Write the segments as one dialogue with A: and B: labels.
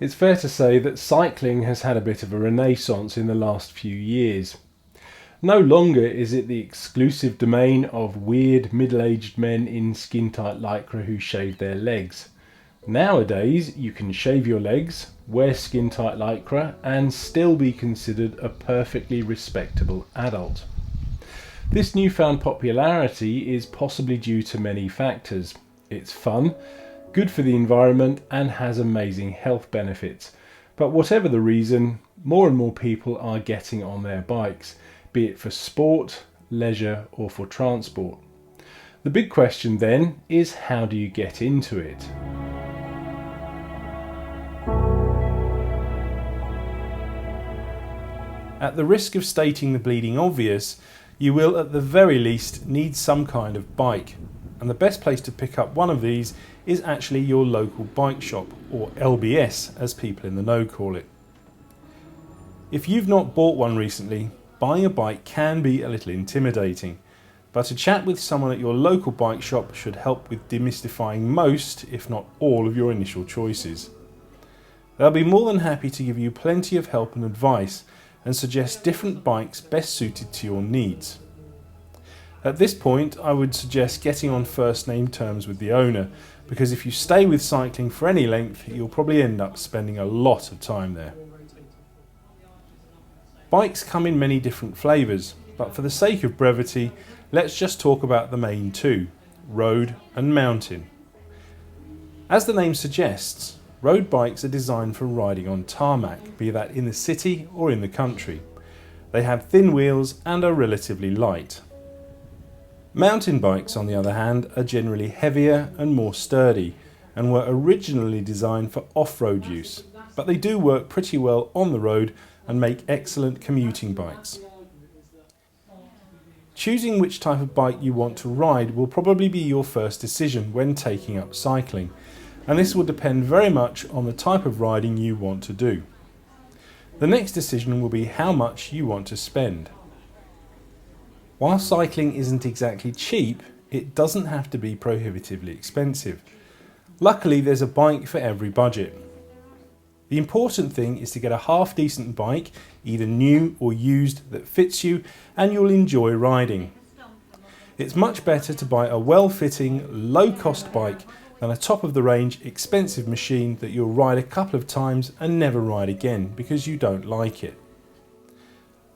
A: It's fair to say that cycling has had a bit of a renaissance in the last few years. No longer is it the exclusive domain of weird middle-aged men in skin-tight lycra who shave their legs. Nowadays, you can shave your legs, wear skin-tight lycra, and still be considered a perfectly respectable adult. This newfound popularity is possibly due to many factors. It's fun, good for the environment, and has amazing health benefits. But whatever the reason, more and more people are getting on their bikes, be it for sport, leisure, or for transport. The big question then is, how do you get into it?
B: At the risk of stating the bleeding obvious, you will at the very least need some kind of bike, and the best place to pick up one of these is actually your local bike shop, or LBS as people in the know call it. If you've not bought one recently, buying a bike can be a little intimidating, but a chat with someone at your local bike shop should help with demystifying most, if not all, of your initial choices. They'll be more than happy to give you plenty of help and advice and suggest different bikes best suited to your needs. At this point, I would suggest getting on first name terms with the owner, because if you stay with cycling for any length, you'll probably end up spending a lot of time there. Bikes come in many different flavours, but for the sake of brevity, let's just talk about the main two, road and mountain. As the name suggests, road bikes are designed for riding on tarmac, be that in the city or in the country. They have thin wheels and are relatively light. Mountain bikes, on the other hand, are generally heavier and more sturdy and were originally designed for off-road use, but they do work pretty well on the road and make excellent commuting bikes. Choosing which type of bike you want to ride will probably be your first decision when taking up cycling, and this will depend very much on the type of riding you want to do. The next decision will be how much you want to spend. While cycling isn't exactly cheap, it doesn't have to be prohibitively expensive. Luckily, there's a bike for every budget. The important thing is to get a half-decent bike, either new or used, that fits you and you'll enjoy riding. It's much better to buy a well-fitting, low-cost bike than a top-of-the-range, expensive machine that you'll ride a couple of times and never ride again because you don't like it.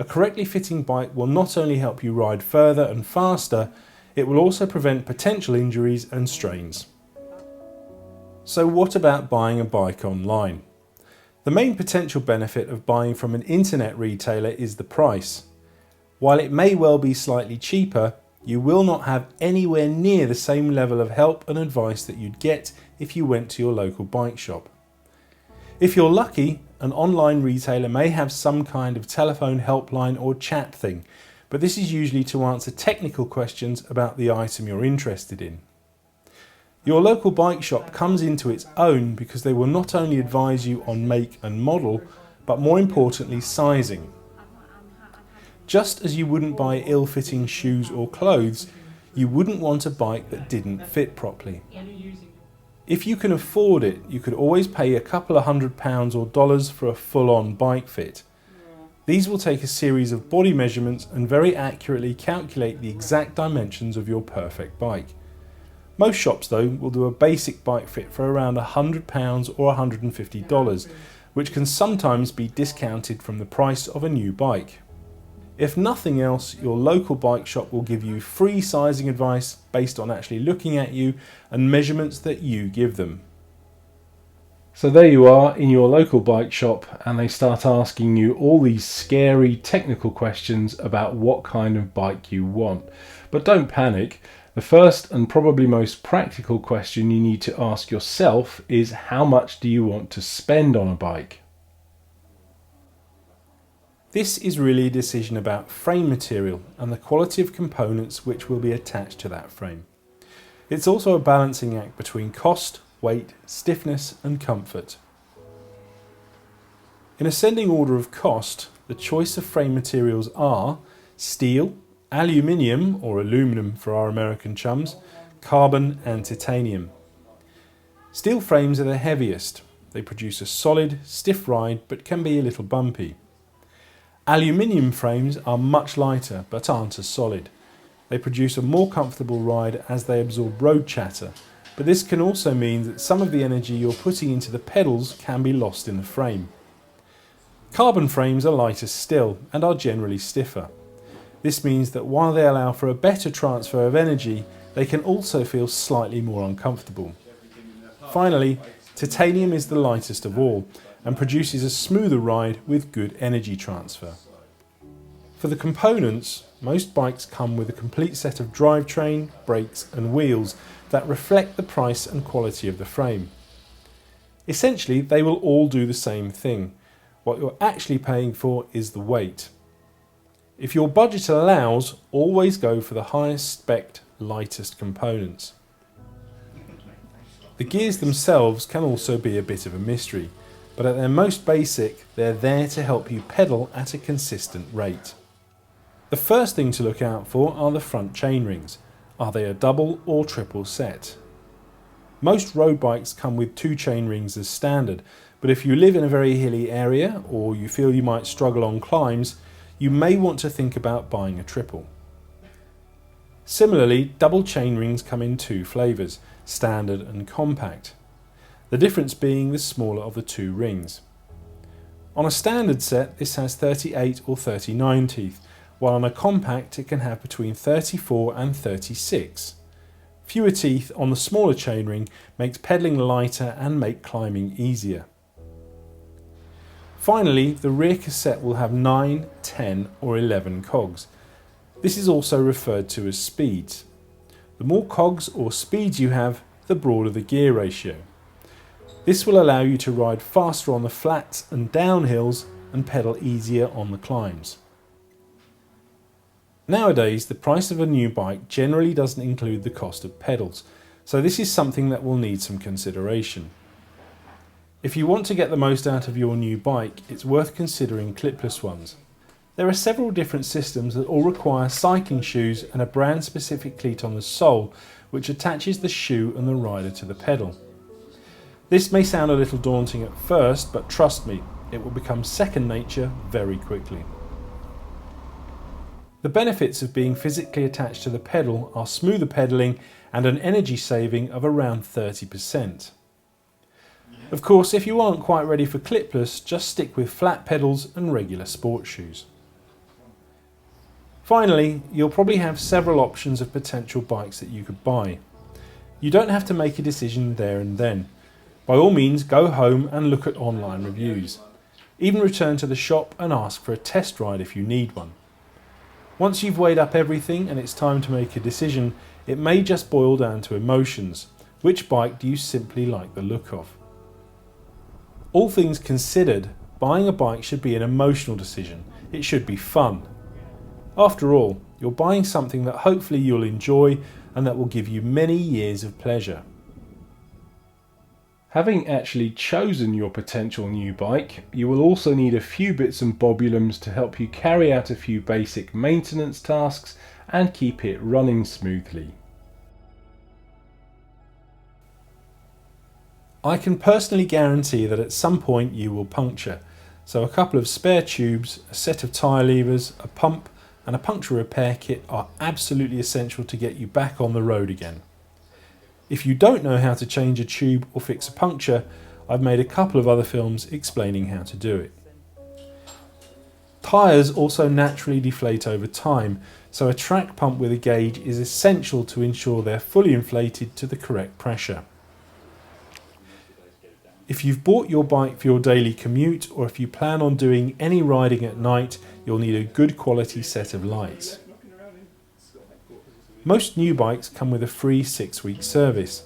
B: A correctly fitting bike will not only help you ride further and faster, it will also prevent potential injuries and strains. So what about buying a bike online? The main potential benefit of buying from an internet retailer is the price. While it may well be slightly cheaper, you will not have anywhere near the same level of help and advice that you'd get if you went to your local bike shop. If you're lucky, an online retailer may have some kind of telephone helpline or chat thing, but this is usually to answer technical questions about the item you're interested in. Your local bike shop comes into its own because they will not only advise you on make and model, but more importantly, sizing. Just as you wouldn't buy ill-fitting shoes or clothes, you wouldn't want a bike that didn't fit properly. If you can afford it, you could always pay a couple of £100 or dollars for a full-on bike fit. These will take a series of body measurements and very accurately calculate the exact dimensions of your perfect bike. Most shops, though, will do a basic bike fit for around £100 or $150, which can sometimes be discounted from the price of a new bike. If nothing else, your local bike shop will give you free sizing advice based on actually looking at you and measurements that you give them.
A: So there you are in your local bike shop, and they start asking you all these scary technical questions about what kind of bike you want. But don't panic. The first and probably most practical question you need to ask yourself is, how much do you want to spend on a bike?
B: This is really a decision about frame material and the quality of components which will be attached to that frame. It's also a balancing act between cost, weight, stiffness and comfort. In ascending order of cost, the choice of frame materials are steel, aluminium or aluminum for our American chums, carbon and titanium. Steel frames are the heaviest, They produce a solid, stiff ride but can be a little bumpy. Aluminium frames are much lighter but aren't as solid. They produce a more comfortable ride as they absorb road chatter, but this can also mean that some of the energy you're putting into the pedals can be lost in the frame. Carbon frames are lighter still and are generally stiffer. This means that while they allow for a better transfer of energy, they can also feel slightly more uncomfortable. Finally, titanium is the lightest of all and produces a smoother ride with good energy transfer. For the components, most bikes come with a complete set of drivetrain, brakes and wheels that reflect the price and quality of the frame. Essentially, they will all do the same thing. What you're actually paying for is the weight. If your budget allows, always go for the highest spec'd, lightest components. The gears themselves can also be a bit of a mystery, but at their most basic, they're there to help you pedal at a consistent rate. The first thing to look out for are the front chainrings. Are they a double or triple set? Most road bikes come with 2 chainrings as standard, but if you live in a very hilly area or you feel you might struggle on climbs, you may want to think about buying a triple. Similarly, double chainrings come in 2 flavours, standard and compact, the difference being the smaller of the 2 rings. On a standard set, this has 38 or 39 teeth, while on a compact it can have between 34 and 36. Fewer teeth on the smaller chainring makes pedalling lighter and make climbing easier. Finally, the rear cassette will have 9, 10 or 11 cogs. This is also referred to as speeds. The more cogs or speeds you have, the broader the gear ratio. This will allow you to ride faster on the flats and downhills and pedal easier on the climbs. Nowadays, the price of a new bike generally doesn't include the cost of pedals, so this is something that will need some consideration. If you want to get the most out of your new bike, it's worth considering clipless ones. There are several different systems that all require cycling shoes and a brand-specific cleat on the sole, which attaches the shoe and the rider to the pedal. This may sound a little daunting at first, but trust me, it will become second nature very quickly. The benefits of being physically attached to the pedal are smoother pedalling and an energy saving of around 30%. Of course, if you aren't quite ready for clipless, just stick with flat pedals and regular sports shoes. Finally, you'll probably have several options of potential bikes that you could buy. You don't have to make a decision there and then. By all means, go home and look at online reviews. Even return to the shop and ask for a test ride if you need one. Once you've weighed up everything and it's time to make a decision, it may just boil down to emotions. Which bike do you simply like the look of? All things considered, buying a bike should be an emotional decision. It should be fun. After all, you're buying something that hopefully you'll enjoy and that will give you many years of pleasure.
A: Having actually chosen your potential new bike, you will also need a few bits and bobulums to help you carry out a few basic maintenance tasks and keep it running smoothly.
B: I can personally guarantee that at some point you will puncture, so a couple of spare tubes, a set of tyre levers, a pump and a puncture repair kit are absolutely essential to get you back on the road again. If you don't know how to change a tube or fix a puncture, I've made a couple of other films explaining how to do it. Tyres also naturally deflate over time, so a track pump with a gauge is essential to ensure they're fully inflated to the correct pressure. If you've bought your bike for your daily commute, or if you plan on doing any riding at night, you'll need a good quality set of lights. Most new bikes come with a free 6-week service.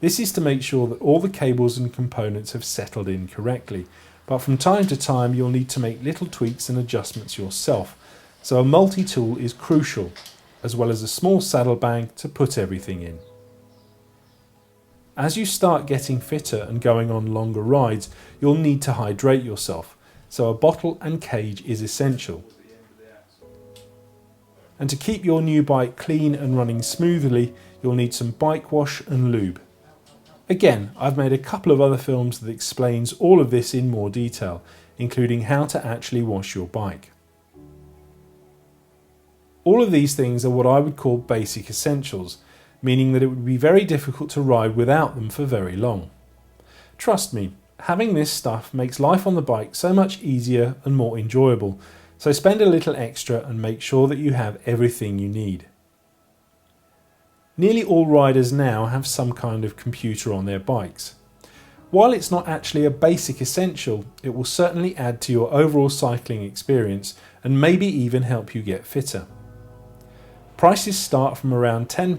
B: This is to make sure that all the cables and components have settled in correctly, but from time to time you'll need to make little tweaks and adjustments yourself, so a multi-tool is crucial, as well as a small saddlebag to put everything in. As you start getting fitter and going on longer rides, you'll need to hydrate yourself, so a bottle and cage is essential. And to keep your new bike clean and running smoothly, you'll need some bike wash and lube. Again, I've made a couple of other films that explains all of this in more detail, including how to actually wash your bike. All of these things are what I would call basic essentials, meaning that it would be very difficult to ride without them for very long. Trust me, having this stuff makes life on the bike so much easier and more enjoyable, so spend a little extra and make sure that you have everything you need. Nearly all riders now have some kind of computer on their bikes. While it's not actually a basic essential, it will certainly add to your overall cycling experience and maybe even help you get fitter. Prices start from around £10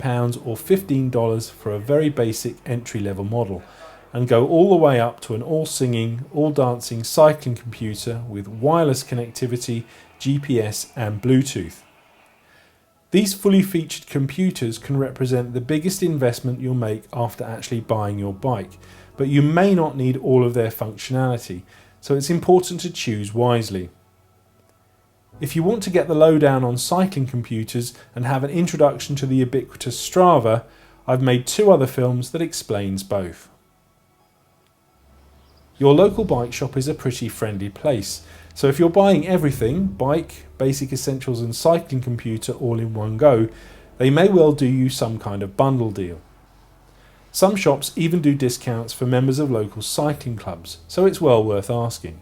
B: or $15 for a very basic entry-level model and go all the way up to an all-singing, all-dancing cycling computer with wireless connectivity, GPS and Bluetooth. These fully featured computers can represent the biggest investment you'll make after actually buying your bike, but you may not need all of their functionality, so it's important to choose wisely. If you want to get the lowdown on cycling computers and have an introduction to the ubiquitous Strava, I've made 2 other films that explains both. Your local bike shop is a pretty friendly place, so if you're buying everything, bike, basic essentials and cycling computer all in one go, they may well do you some kind of bundle deal. Some shops even do discounts for members of local cycling clubs, so it's well worth asking.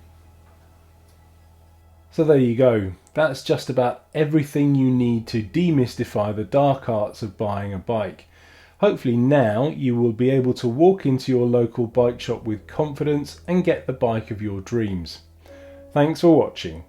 A: So there you go. That's just about everything you need to demystify the dark arts of buying a bike. Hopefully now you will be able to walk into your local bike shop with confidence and get the bike of your dreams. Thanks for watching.